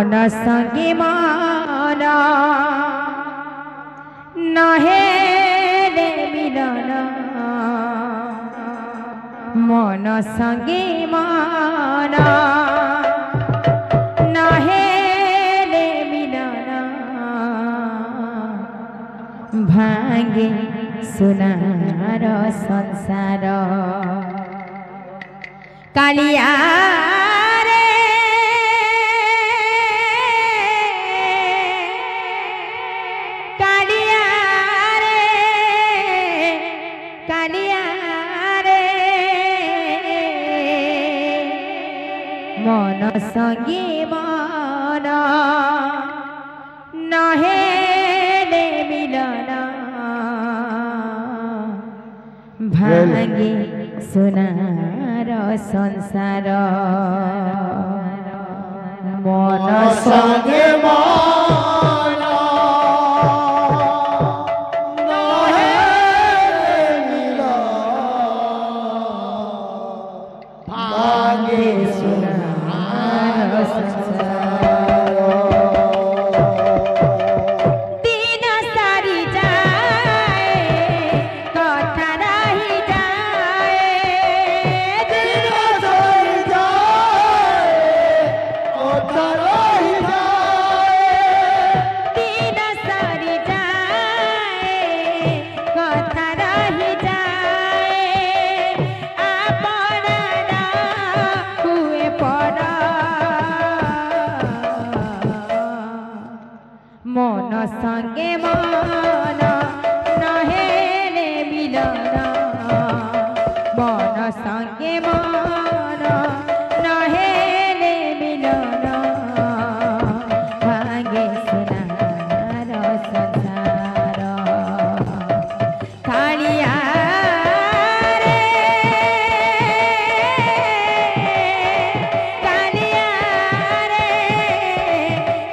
मन संगे मन नहे रे मिलन मन संगे मन नहे रे मिलन भांगे सुनार संसार कालिया रे कालिया रे कालिया रे मन संगे मन नहे रे मिलन भांगे सुनार संसार मन संगे मन नहे मिलन भांगे सुनार संसार मन संगे मन नहे रे मिलन मन संगे मन नहे रे मिलन भांगे सुनार संसार कालिया रे कालिया रे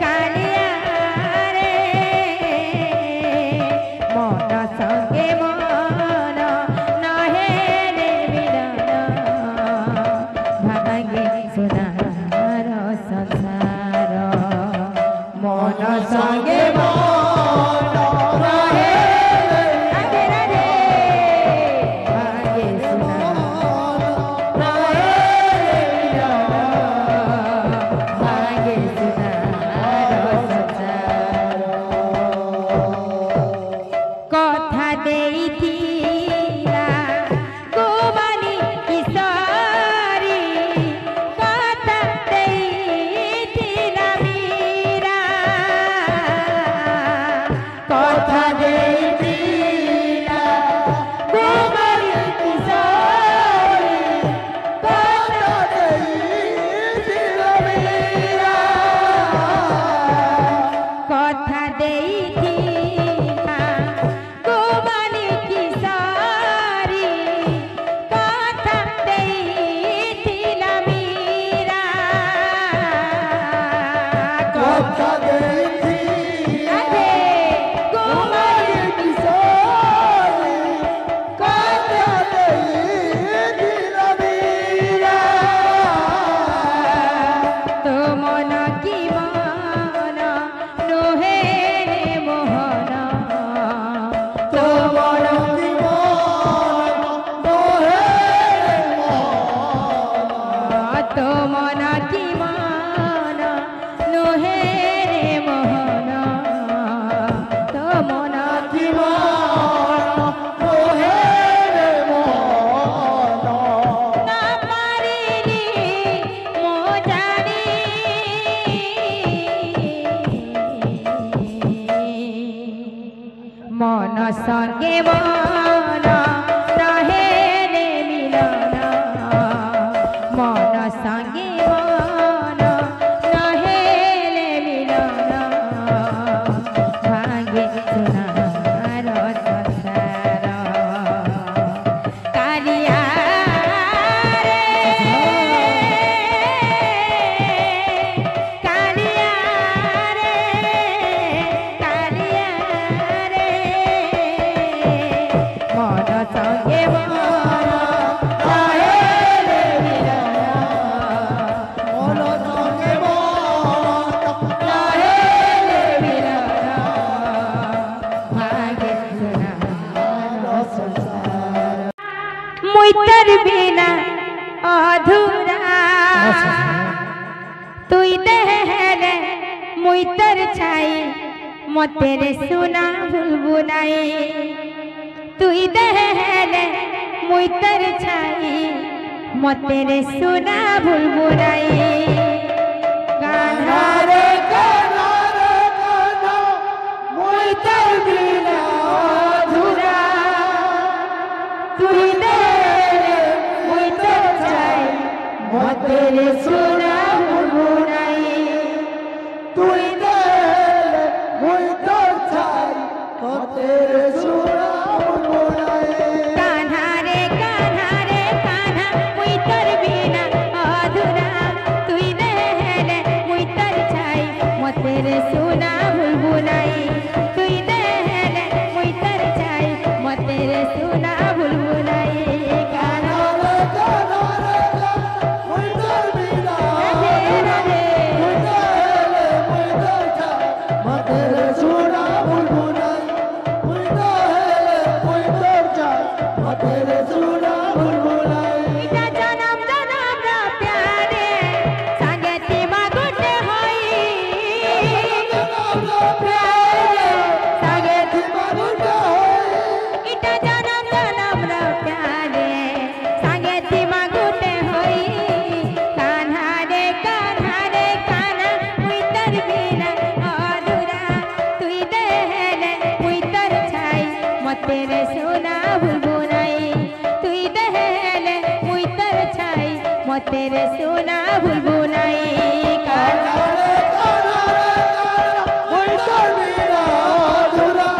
कालिया मन संगे मन नहे रे मिलन भांगे सुनार संसार मन संगे मन नहे राधे राधे भांगे सुनार नहे रे मिलन भांगे सुनार संसार कथा देइथिला गोबानी किशोरी कथा देइथिला मीरा कथा देइथिला गोबानी किशोरी कथा देइथिला मीरा कथा देइथिला गोबानी किशोरी कथा देइथिला मीरा कथा देइथिला गोबानी किशोरी कथा देइथिला मीरा तो मन की मन नोहे रे मोहन तो मन की मन नोहे रे मोहन तो मन की मन नोहे रे मोहन तो मन की मन नोहे रे मोहन ना पारिली मो जानी मन संगे मन नहे रे मिलन मन संगे मन नहे रे मिलन भांगे सुनार संसार कालिया रे कालिया रे कालिया रे देहले मुई तर छाई मते रे सुना भूलबू नाई तुई देहले मुई तर छाई मते रे सुना भूलबू नाई कान्हा रे कान्हा मुई तर बिना अधूरा तुई देहले मुई तर छाई मते रे सुना भूलबू नाई तुई देहले मुई तर छाई मते रे सुना भूलबू नाई कान्हा रे कान्हा मुई तर बिना अधूरा तुई देहले मुई तर छाई मते रे सुना भूलबू नाई तुई देहले मुई तर छाई मते रे सुना भूलबू नाई कान्हा मुई तर बिना राधे राधे तुई देहले मुई तर छाई मते रे सुना भूलबू नाई तुई देहले मुई तर छाई मते रे सुना भूलबू नाई इटा जन्म जन्म रा प्यारे संगति मागुटे होई प्यारे संगति मागुटे होई इटा जन्म जन्म रा प्यारे संगति मागुटे होई कान्हा रे कान्हा मुई तर बिना अधूरा तुई देहले मुई तर छाई मते रे सोना भूलबू नाई तुई देहले मुई तर छाई मते रे सोना भूलबू नाई कान्हा मुई तर बिना अधूरा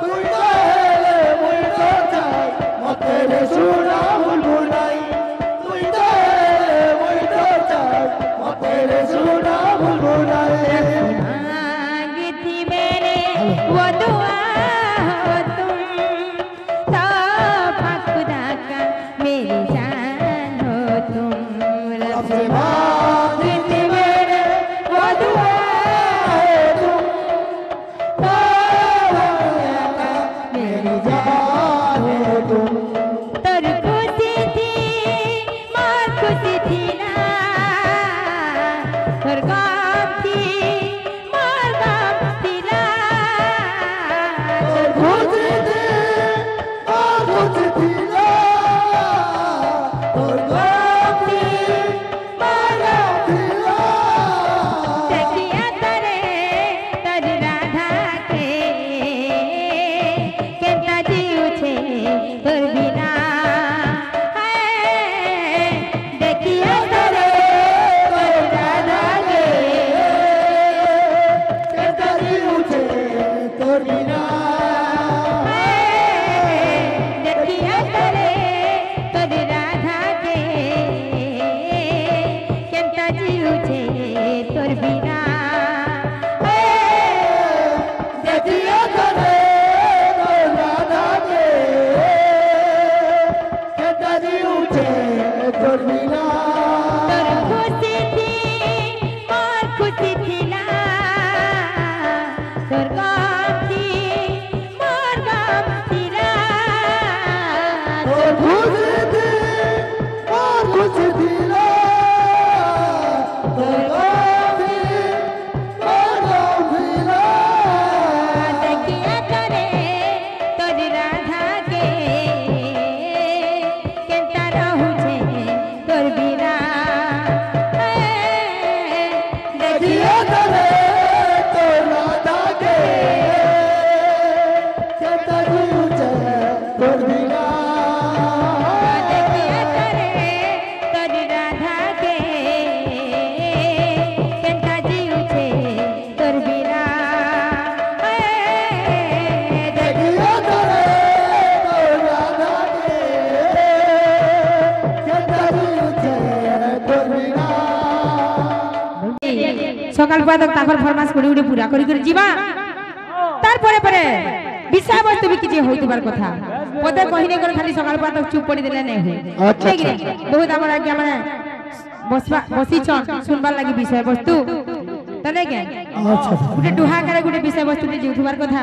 तुई देहले मुई तर छाई मते रे सुना भूलबू नाई तुई देहले मुई तर छाई मते रे सुना भूलबू नाई मांगी थी मैंने वो दुआ हो तुम तोहफा खुदा का मेरी जान हो तुम सबसे मांगी थी मैंने वो दुआ है तुम तोहफा का मेरी जान है तुम तर खुशी थी मार खुशी थी ना तर गाम थी मार गाम थी ना तर खुशी थी और खुशी थी ना और गम थी मारा थी ना देखिया तरे तर राधा के केता जीव छे तोर बिना हाय देखिया तरे तर राधा के कहता जीव छे तोर बिना हाय देखिया तरे तर राधा के केता जीव छे तोर बिना देखिए करे तोर राधा के कहता जीव छे तोर बिना तोर खुशी थी और खुशी थी ना तोर गम थी मोर गम थी ना और खुशी थी और खुशी थी ना तोर गम थी और गम थी ना देखिया करे तोर राधा के केता रहू छे तोर बिना देखिए करे तोर राधा के कहता जीव छे तोर बिना देखिया करे तोर राधा के केता जीव छे तोर बिना देखिए करे तोर राधा के कहता जीव छे तोर बिना সকাল পাদক তারপর ফরমাস করে উড়ে পুরা করি করে যাবা তারপরে পরে বিষয় বস্তু বি কিছু হইতবার কথা পদে কহিনে করে খালি সকাল পাদক চুপ পড়ি দিলে নাই হয় আচ্ছা, ঠিক রে বহুত আমার আগে মানে বসবা বসিছ শুনবার লাগি বিষয় বস্তু তাহলে কে আচ্ছা গুটে ডুহা করে গুটে বিষয় বস্তুতে জিউথবার কথা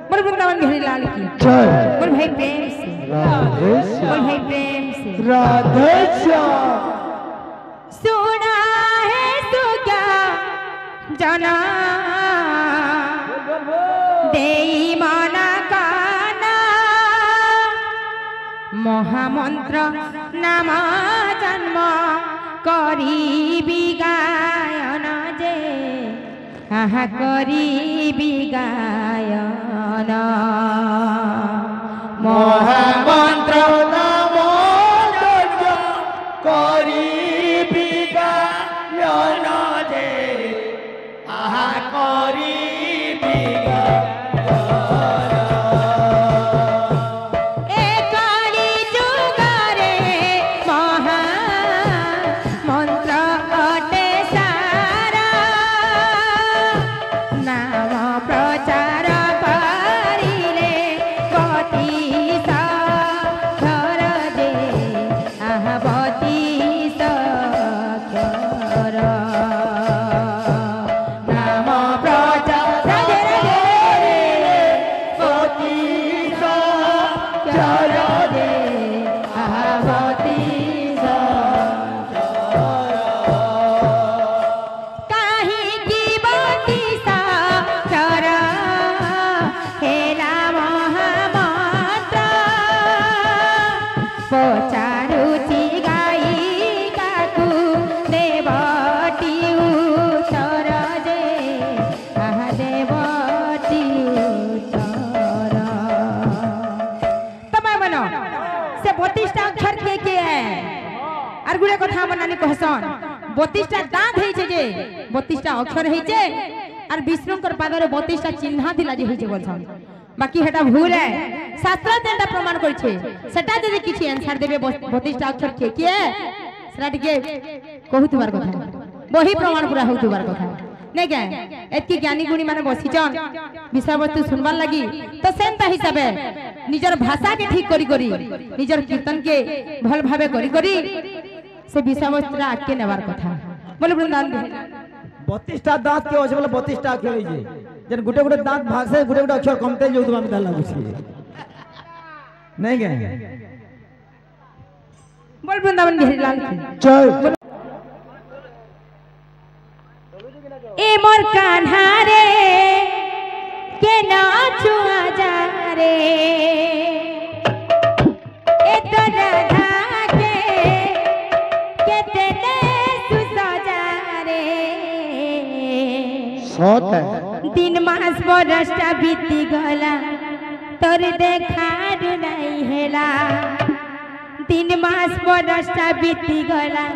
মোর বৃন্দাবন ঘেরি লাল কি জয় মোর ভাই প্রেম সে राधे मोर श्याम भाई प्रेम से राधे श्याम सुना है तो क्या जाना देई मना काना महामंत्र नाम जन्म करी गायन जे आहा करी गायन महामंत्र नाम जन्म करी गायन जे आहा करी कथा बनानी कहसन 32टा दांत हेचे जे 32टा अक्षर हेचे और विष्णुकर पादरे 32टा चिन्ह दिला जे हेचे बोलसन बाकी हेटा भूल है शास्त्र तेटा प्रमाण करछे सेटा जदि किछि आंसर देबे 32टा अक्षर के सेटा टिके कहूतबार कथा वही प्रमाण पूरा होतबार कथा नै के एतकी ज्ञानी गुणी माने बसिचन विषय वस्तु सुनबार लगी तो सेंता हिसाबे निजर भाषा के ठीक करी करी निजर कीर्तन के भल भाबे करी करी से विषय वस्तु आके नेबार कथा बोले वृंदावन 32टा दांत के होचे बोले 32टा अक्षर होई जन गुटे गुटे दांत भाग से गुटे गुटे अक्षर कमते जो तुम मिला लागु छी नहीं के बोल वृंदावन बिहारी लाल की जय ए मोर कान्हा रे के नाचू आजा रे ए तो राधा के तेने सुसजा रे सत है दिन मास बरसटा बीती गला तोर देखार नहीं हेला दिन मास बरसटा बीती गला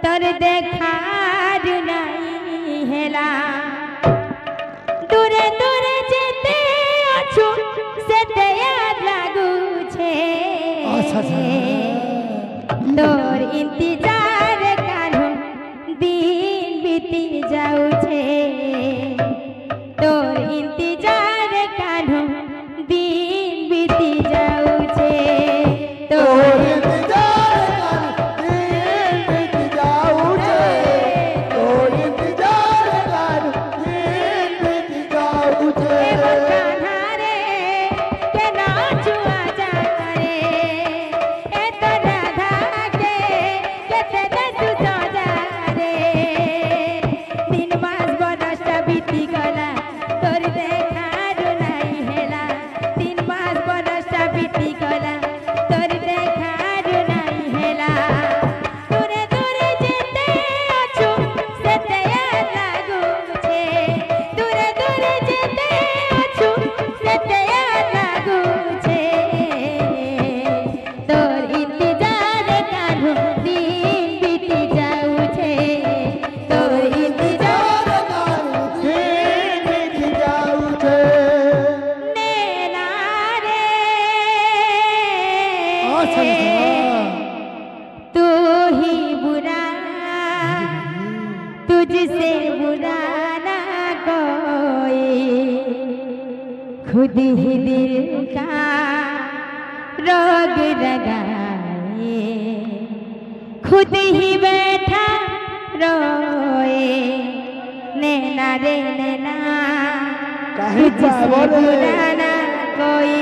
तोर देखार नहीं हेला दूरे दूरे जेते अछु सेते याद लागू छे तोर इंतजार कान्हो दिन बीती जाऊ छे तोर इंतजार कान्हो दिन बीती जाऊ छे तोर खुद ही दिल का रोग लगाए खुद ही बैठा रोए नैना रे नैना तुझसे बुलाना कोई